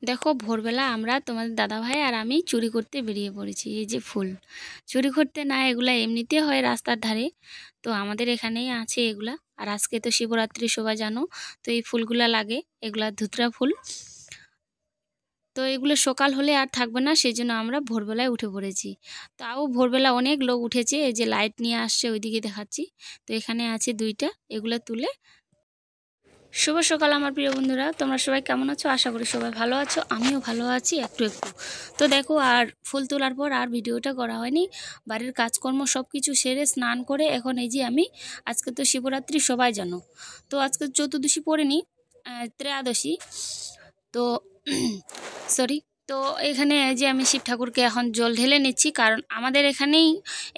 দেখো ভোরবেলা আমরা তোমাদের দাদাভাই আর আমি চুরি করতে বেরিয়ে পড়েছি। এই যে ফুল চুরি করতে না, এগুলা এমনিতে হয় রাস্তার ধারে, তো আমাদের এখানেই আছে এগুলা। আর আজকে তো শিবরাত্রি, সবাই জানো, তো এই ফুলগুলা লাগে, এগুলা ধুতরা ফুল। তো এগুলো সকাল হলে আর থাকবে না, সেই জন্য আমরা ভোরবেলায় উঠে পড়েছি। তাও ভোরবেলা অনেক লোক উঠেছে, এই যে লাইট নিয়ে আসছে ওইদিকে দেখাচ্ছি। তো এখানে আছে দুইটা, এগুলা তুলে। শুভ সকাল আমার প্রিয় বন্ধুরা, তোমরা সবাই কেমন আছো? আশা করি সবাই ভালো আছো, আমিও ভালো আছি একটু একটু। তো দেখো, আর ফুল তোলার পর আর ভিডিওটা করা হয়নি। বাড়ির কাজকর্ম সব কিছু সেরে স্নান করে এখন এই যে আমি, আজকে তো শিবরাত্রি সবাই জানো, তো আজকে চতুর্দশী পড়েনি, ত্রয়োদশী। তো সরি। তো এখানে এই যে আমি শিব ঠাকুরকে এখন জল ঢেলে নিচ্ছি, কারণ আমাদের এখানেই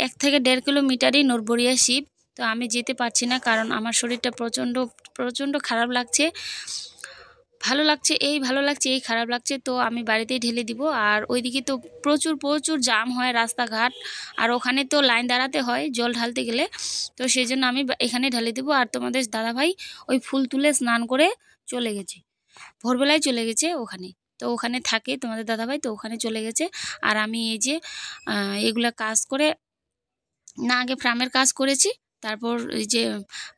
1 থেকে 1.5 কিলোমিটারই নরবরিয়া শিব। তো আমি যেতে পারছি না, কারণ আমার শরীরটা প্রচণ্ড প্রচণ্ড খারাপ লাগছে। ভালো লাগছে এই ভালো লাগছে এই খারাপ লাগছে, তো আমি বাড়িতেই ঢেলে দিব। আর ওইদিকে তো প্রচুর প্রচুর জাম হয় রাস্তাঘাট, আর ওখানে তো লাইন দাঁড়াতে হয় জল ঢালতে গেলে। তো সেই জন্য আমি এখানে ঢেলে দিব। আর তোমাদের দাদাভাই ওই ফুল তুলে স্নান করে চলে গেছে, ভোরবেলায় চলে গেছে ওখানে। তো ওখানে থাকে তোমাদের দাদাভাই, তো ওখানে চলে গেছে। আর আমি এই যে এগুলা কাজ করে, না আগে ফ্রামের কাজ করেছি, তারপর এই যে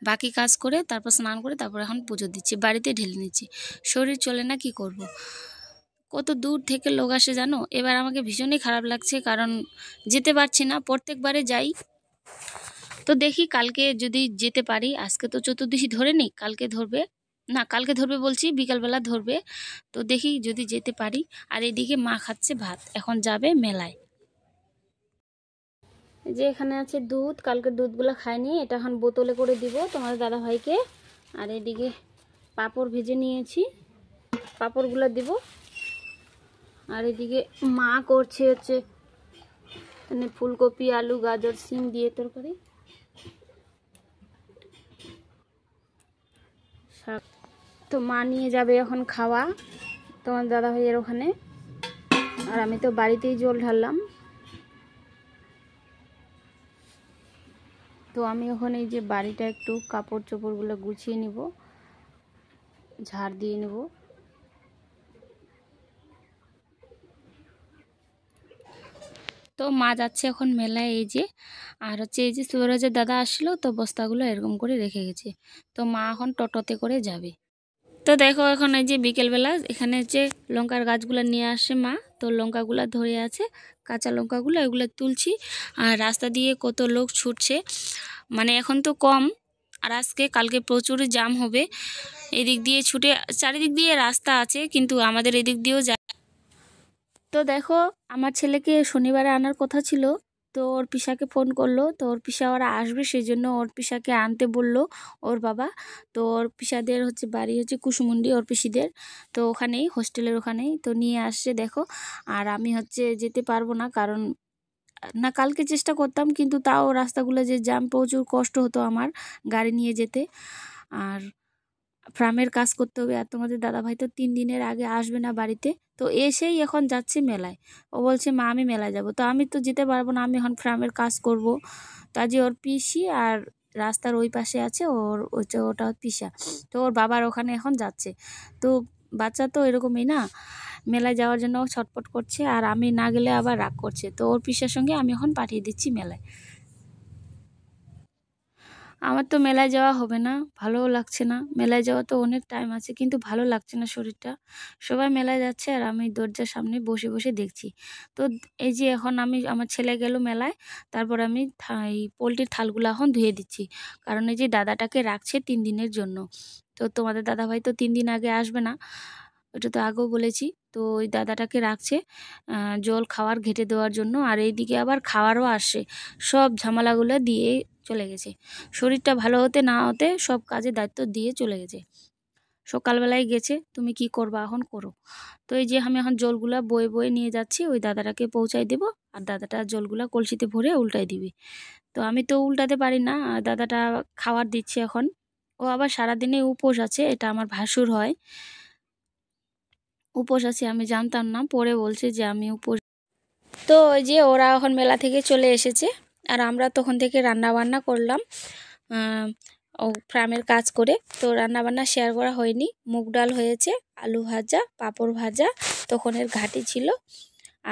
বাকি কাজ করে, তারপর স্নান করে, তারপর এখন পুজো দিচ্ছি, বাড়িতে ঢেলে নিচ্ছি। শরীর চলে না, কি করব। কত দূর থেকে লোক আসে জানো, এবার আমাকে ভীষণই খারাপ লাগছে, কারণ যেতে পারছি না, প্রত্যেকবারে যাই। তো দেখি কালকে যদি যেতে পারি, আজকে তো চতুর্দশী ধরে নি, কালকে ধরবে, না কালকে ধরবে বলছি, বিকালবেলা ধরবে। তো দেখি যদি যেতে পারি। আর এদিকে মা খাচ্ছে ভাত, এখন যাবে মেলায়। যে এখানে আছে দুধ, কালকের দুধগুলো খাইনি, এটা এখন বোতলে করে দিব তোমার দাদা ভাইকে। আর এদিকে পাঁপড় ভেজে নিয়েছি, পাঁপড়গুলো দিব। আর এদিকে মা করছে হচ্ছে মানে ফুলকপি, আলু, গাজর, সিম দিয়ে তরকারি, শাক। তো মা নিয়ে যাবে এখন খাওয়া তোমার দাদা ভাইয়ের ওখানে। আর আমি তো বাড়িতেই জল ঢাললাম। তো আমি এখন এই যে বাড়িটা একটু কাপড় চোপড়গুলো গুছিয়ে নিব, ঝাড় দিয়ে নেব। তো মা যাচ্ছে এখন মেলায়, এই যে। আর হচ্ছে এই যে সুরজের দাদা আসলো, তো বস্তাগুলো এরকম করে রেখে গেছে। তো মা এখন টোটোতে করে যাবে। তো দেখো এখন এই যে বিকেলবেলা এখানে হচ্ছে লঙ্কার গাছগুলো নিয়ে আসে মা, তো লঙ্কাগুলো ধরে আছে, কাঁচা লঙ্কাগুলো, এগুলো তুলছি। আর রাস্তা দিয়ে কত লোক ছুটছে, মানে এখন তো কম, আর আজকে কালকে প্রচুর জ্যাম হবে। এদিক দিয়ে ছুটে, চারিদিক দিয়ে রাস্তা আছে, কিন্তু আমাদের এদিক দিয়েও যায়। তো দেখো, আমার ছেলেকে শনিবারে আনার কথা ছিল, তো ওর পিসাকে ফোন করলো, তো ওর পিসা ওরা আসবে, সেই জন্য ওর পিসাকে আনতে বলল ওর বাবা। তো ওর পিসাদের হচ্ছে বাড়ি হচ্ছে কুসুমুন্ডি, ওর পিসিদের। তো ওখানেই হোস্টেলের ওখানেই তো নিয়ে আসছে দেখো। আর আমি হচ্ছে যেতে পারবো না, কারণ না কালকে চেষ্টা করতাম, কিন্তু তাও রাস্তাগুলো যে জ্যাম, প্রচুর কষ্ট হতো আমার গাড়ি নিয়ে যেতে। আর ফার্মের কাজ করতে হবে, আর তোমাদের দাদাভাই তো 3 দিনের আগে আসবে না বাড়িতে। তো এসেই এখন যাচ্ছে মেলায়, ও বলছে মা আমি মেলায় যাব, তো আমি তো যেতে পারবো না, আমি এখন ফার্মের কাজ করব। তা যে ওর পিসি আর রাস্তার ওই পাশে আছে ওর, ওটা পিসা, তো ওর বাবার ওখানে এখন যাচ্ছে। তো বাচ্চা তো এরকমই না, মেলায় যাওয়ার জন্য ও ছটপট করছে, আর আমি না গেলে আবার রাগ করছে। তো ওর পিসার সঙ্গে আমি এখন পাঠিয়ে দিচ্ছি মেলায়। আমার তো মেলায় যাওয়া হবে না, ভালোও লাগছে না। মেলায় যাওয়া তো অনেক টাইম আছে, কিন্তু ভালো লাগছে না শরীরটা। সবাই মেলায় যাচ্ছে, আর আমি দরজার সামনে বসে বসে দেখছি। তো এই যে এখন আমি, আমার ছেলে গেল মেলায়, তারপর আমি এই পোলট্রির থালগুলো এখন ধুয়ে দিচ্ছি, কারণ এই যে দাদাটাকে রাখছে 3 দিনের জন্য। তো তোমাদের দাদাভাই তো 3 দিন আগে আসবে না, ওটা তো আগেও বলেছি। তো ওই দাদাটাকে রাখছে জল খাওয়ার ঘেঁটে দেওয়ার জন্য, আর এইদিকে আবার খাওয়ারও আসে, সব ঝামেলাগুলো দিয়ে চলে গেছে। শরীরটা ভালো হতে না হতে সব কাজে দায়িত্ব দিয়ে চলে গেছে। সকালবেলায় গেছে, তুমি কি করবা এখন করো। তো এই যে আমি এখন জলগুলা বয়ে বয়ে নিয়ে যাচ্ছি, ওই দাদাটাকে পৌঁছাই দেব। আর দাদাটা জলগুলা কলসিতে ভরে উল্টাই দিবি। তো আমি তো উল্টাতে পারি না, আর দাদাটা খাবার দিচ্ছে এখন। ও আবার সারাদিনে উপোস আছে, এটা আমার ভাসুর হয়, উপোস আছে, আমি জানতাম না, পরে বলছে যে আমি উপোস। তো ওই যে ওরা এখন মেলা থেকে চলে এসেছে, আর আমরা তখন থেকে রান্না বান্না করলাম। ফার্মের কাজ করে। তো রান্নাবান্না শেয়ার করা হয়নি। মুগ ডাল হয়েছে, আলু ভাজা, পাঁপড় ভাজা, তখনের ঘাটি ছিল।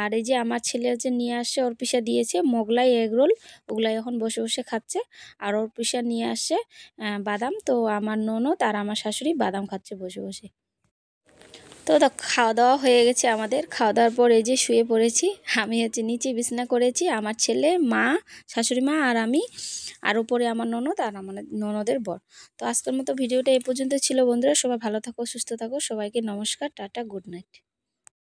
আর এই যে আমার ছেলে যে নিয়ে আসছে, ওর পিসা দিয়েছে মোগলাই এগরোল, ওগুলাই এখন বসে বসে খাচ্ছে। আর ওর পিসা নিয়ে আসছে বাদাম। তো আমার ননদ আর আমার শাশুড়ি বাদাম খাচ্ছে বসে বসে। তো খাওয়া দাওয়া হয়ে গেছে আমাদের। খাওয়া দাওয়ার পর এই যে শুয়ে পড়েছি। আমি নিচে বিছানা করেছি, আমার ছেলে, মা, শাশুড়ি মা আর আমি, আর উপরে আমার ননদ আর আমার ননদের বর। তো আজকের মতো ভিডিওটা এই পর্যন্ত ছিল বন্ধুরা। সবাই ভালো থাকো, সুস্থ থাকো। সবাইকে নমস্কার, টাটা, গুড নাইট।